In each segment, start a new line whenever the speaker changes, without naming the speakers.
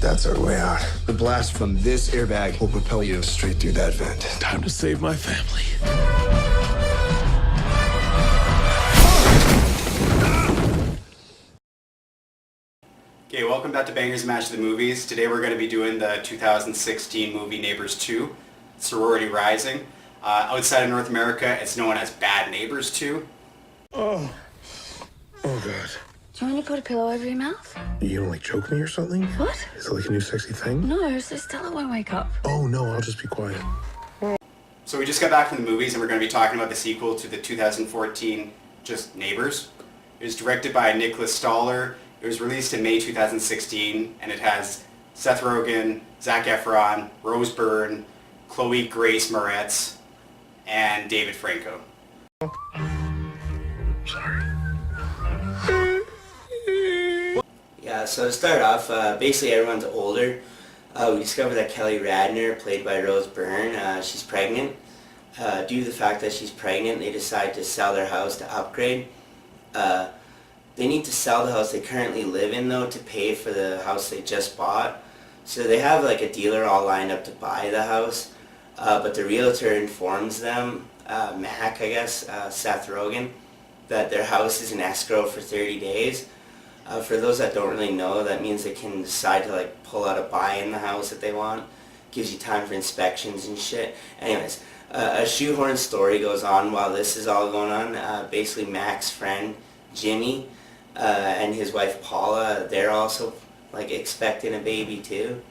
That's our way out. The blast from this airbag will propel you straight through that vent.
Time to save my family.
Okay, welcome back to Bangerz and Mash the movies. Today we're going to be doing the 2016 movie Neighbours 2, Sorority Rising. Outside of North America, it's known as Bad Neighbours 2.
Oh God.
Do you want me to put a pillow over your mouth?
You don't like choke me or something?
What?
Is it like a new sexy thing?
No, so Stella won't wake up.
Oh no, I'll just be quiet.
So we just got back from the movies and we're going to be talking about the sequel to the 2014 just Neighbours. It was directed by Nicholas Stoller. It was released in May 2016 and it has Seth Rogen, Zac Efron, Byrne, Chloë Grace Moretz, and David Franco.
Sorry.
Yeah, so to start off, basically everyone's older. We discovered that Kelly Radner, played by Byrne, she's pregnant. Due to the fact that she's pregnant, they decide to sell their house to upgrade. They need to sell the house they currently live in, though, to pay for the house they just bought. So they have like a dealer all lined up to buy the house, but the realtor informs them, Mac, I guess, Seth Rogen, that their house is in escrow for 30 days. For those that don't really know, that means they can decide to like pull out a buy in the house that they want. Gives you time for inspections and shit. Anyways, a shoehorn story goes on while this is all going on. Basically Mac's friend, Jimmy, and his wife Paula, they're also like expecting a baby too.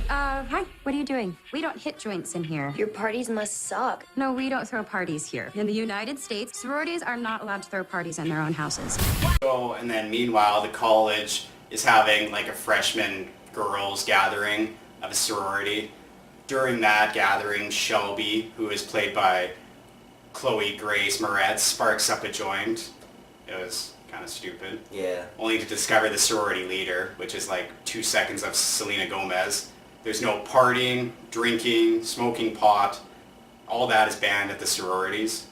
Hi, what are you doing? We don't hit joints in here.
Your parties must suck.
No, we don't throw parties here. In the United States, sororities are not allowed to throw parties in their own houses.
So, and then meanwhile, the college is having like a freshman girls gathering of a sorority. During that gathering, Shelby, who is played by Chloë Grace Moretz, sparks up a joint. It was kind of stupid.
Yeah.
Only to discover the sorority leader, which is like 2 seconds of Selena Gomez. There's no partying, drinking, smoking pot. All that is banned at the sororities.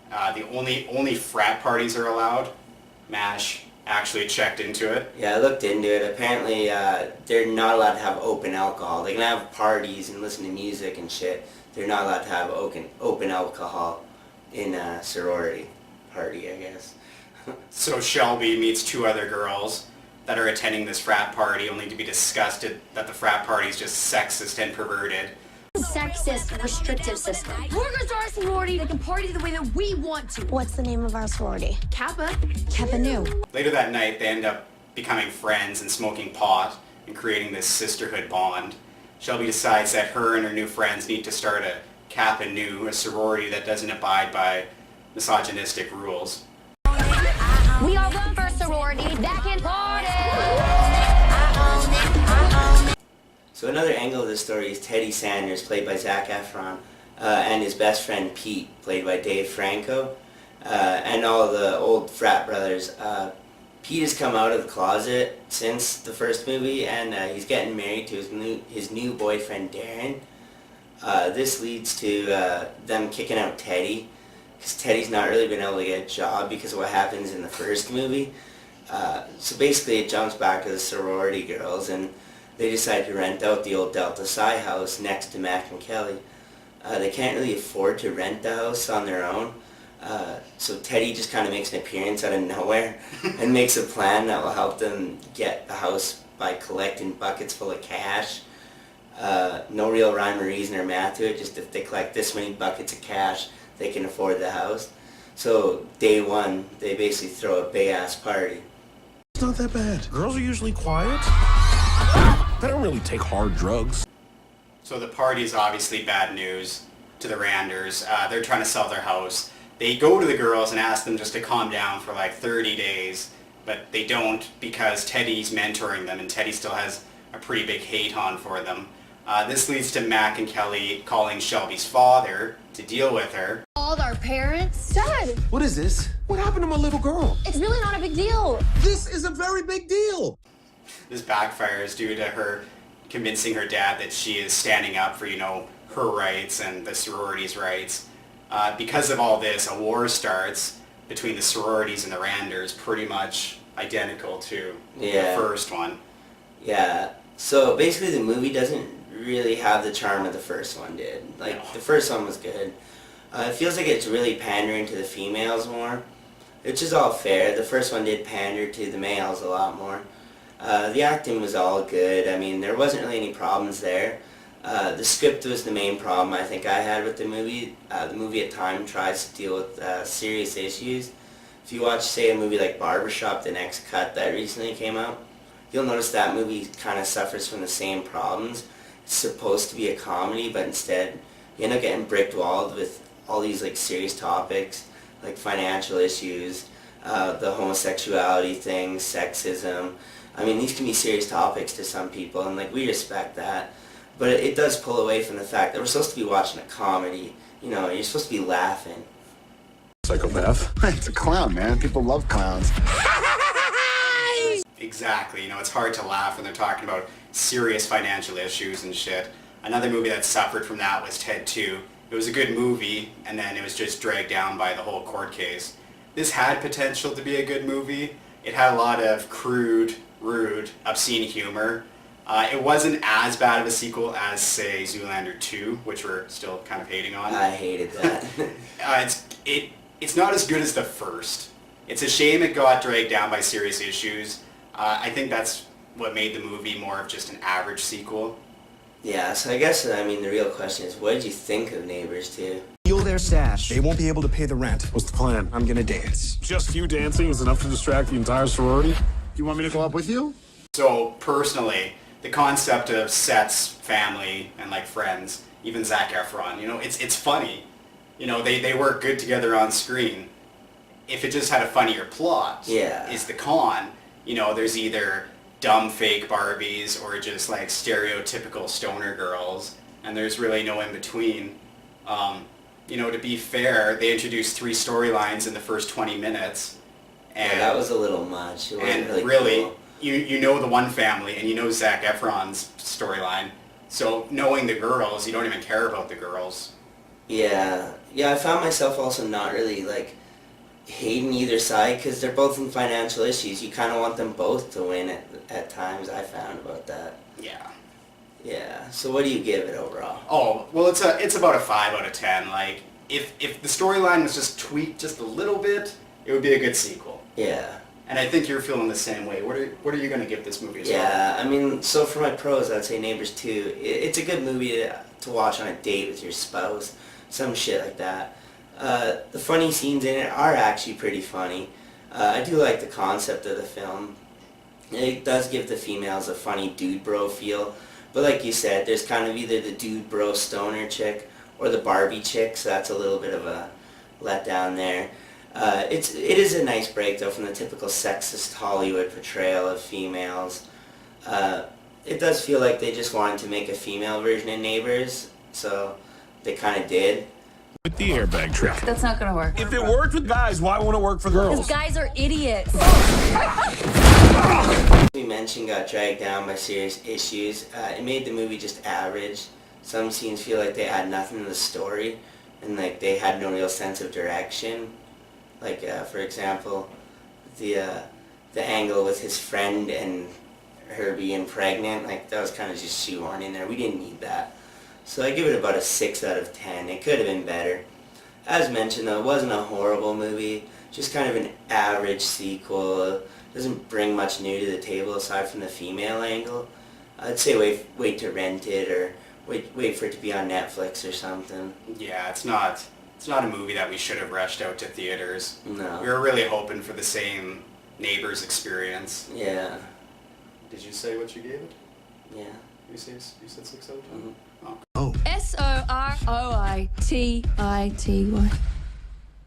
The only frat parties are allowed. MASH actually checked into it.
Yeah, I looked into it. Apparently, they're not allowed to have open alcohol. They can have parties and listen to music and shit. They're not allowed to have open alcohol in a sorority party, I guess.
So Shelby meets 2 other girls that are attending this frat party, only to be disgusted that the frat party is just sexist and perverted.
Sexist, restrictive system.
We're gonna start a sorority that can party the way that we want to.
What's the name of our sorority?
Kappa.
Kappa Nu.
Later that night, they end up becoming friends and smoking pot and creating this sisterhood bond. Shelby decides that her and her new friends need to start a Kappa Nu, a sorority that doesn't abide by misogynistic rules.
We are the first sorority that can party.
So another angle of this story is Teddy Sanders, played by Zac Efron, and his best friend Pete, played by Dave Franco, and all the old frat brothers. Pete has come out of the closet since the first movie, and he's getting married to his new boyfriend Darren. This leads to them kicking out Teddy, because Teddy's not really been able to get a job because of what happens in the first movie. So basically it jumps back to the sorority girls, and they decide to rent out the old Delta Psi house next to Mac and Kelly. They can't really afford to rent the house on their own, so Teddy just kind of makes an appearance out of nowhere and makes a plan that will help them get the house by collecting buckets full of cash. No real rhyme or reason or math to it, just if they collect this many buckets of cash, they can afford the house. So day one, they basically throw a big ass party.
It's not that bad. Girls are usually quiet. They don't really take hard drugs.
So the party is obviously bad news to the Randers. They're trying to sell their house. They go to the girls and ask them just to calm down for like 30 days, but they don't because Teddy's mentoring them and Teddy still has a pretty big hate on for them. This leads to Mac and Kelly calling Shelby's father to deal with her.
Called our parents. Dad,
What is this? What happened to my little girl?
it's really not a big deal.
This is a very big deal.
This backfires due to her convincing her dad that she is standing up for, her rights and the sorority's rights. Because of all this, a war starts between the sororities and the Randers, pretty much identical to the first one.
Yeah. So basically the movie doesn't really have the charm of the first one did. Like, the first one was good. It feels like it's really pandering to the females more, which is all fair. The first one did pander to the males a lot more. The acting was all good. I mean, there wasn't really any problems there. The script was the main problem I think I had with the movie. The movie at times tries to deal with serious issues. If you watch, say, a movie like Barbershop, the next cut that recently came out, you'll notice that movie kind of suffers from the same problems. It's supposed to be a comedy, but instead you end up getting brick-walled with all these like serious topics, like financial issues, the homosexuality thing, sexism. I mean, these can be serious topics to some people, and like we respect that. But it does pull away from the fact that we're supposed to be watching a comedy. You know, you're supposed to be laughing.
Psychopath.
It's a clown, man. People love clowns.
Exactly, you know, it's hard to laugh when they're talking about serious financial issues and shit. Another movie that suffered from that was Ted 2. It was a good movie, and then it was just dragged down by the whole court case. This had potential to be a good movie. It had a lot of crude, rude, obscene humor. It wasn't as bad of a sequel as, say, Zoolander 2, which we're still kind of hating on.
I hated that.
It's not as good as the first. It's a shame it got dragged down by serious issues. I think that's what made the movie more of just an average sequel.
Yeah, so I guess, I mean, the real question is, what did you think of Neighbours 2?
Steal their stash. They won't be able to pay the rent.
What's the plan?
I'm gonna dance.
Just you dancing is enough to distract the entire sorority?
You want me to go up with you?
So personally, the concept of Seth's family and like friends, even Zac Efron, you know, it's funny. You know, they work good together on screen. If it just had a funnier plot,
Yeah.
is the con. You know, there's either dumb fake Barbies or just like stereotypical stoner girls, and there's really no in between. You know, to be fair, they introduced 3 storylines in the first 20 minutes. And,
Yeah, that was a little much. It wasn't
and
really cool.
you know the one family, and you know Zac Efron's storyline. So knowing the girls, you don't even care about the girls.
Yeah, I found myself also not really, like, hating either side, because they're both in financial issues. You kind of want them both to win at times, I found about that.
Yeah.
Yeah, so what do you give it overall?
Oh, well, it's about a 5 out of 10. Like, if the storyline was just tweaked just a little bit, it would be a good sequel.
Yeah.
And I think you're feeling the same way. What are you going to give this movie as well?
Yeah, I mean, so for my pros, I'd say Neighbours 2. It's a good movie to watch on a date with your spouse, some shit like that. The funny scenes in it are actually pretty funny. I do like the concept of the film. It does give the females a funny dude bro feel. But like you said, there's kind of either the dude bro stoner chick or the Barbie chick, so that's a little bit of a letdown there. It is a nice break though from the typical sexist Hollywood portrayal of females. It does feel like they just wanted to make a female version of Neighbours, so they kind of did.
With the airbag trick.
That's not gonna work.
If it worked with guys, why won't it work for girls?
Because guys are idiots.
We mentioned got dragged down by serious issues. It made the movie just average. Some scenes feel like they had nothing to the story, and like they had no real sense of direction. Like for example, the angle with his friend and her being pregnant, like that was kind of just shoehorned in there. We didn't need that. So I give it about a 6 out of 10. It could have been better. As mentioned though, it wasn't a horrible movie, just kind of an average sequel. Doesn't bring much new to the table aside from the female angle. I'd say wait to rent it or wait for it to be on Netflix or something.
Yeah, it's not a movie that we should have rushed out to theaters.
No.
We were really hoping for the same Neighbours experience.
Yeah.
Did you say what you gave it?
Yeah.
You said 6 out of 10?
Mhm.
Oh.
SOROITITY.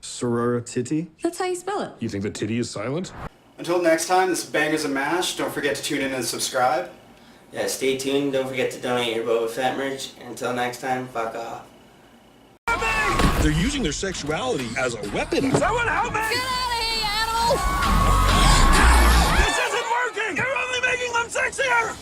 Sorority?
That's how you spell it.
You think the titty is silent?
Until next time, this is Bangerz and Mash. Don't forget to tune in and subscribe.
Yeah, stay tuned. Don't forget to donate your Boba Fett merch. Until next time, fuck off.
They're using their sexuality as a weapon. Someone help me!
Get out of here, you animal!
This isn't working! You're only making them sexier!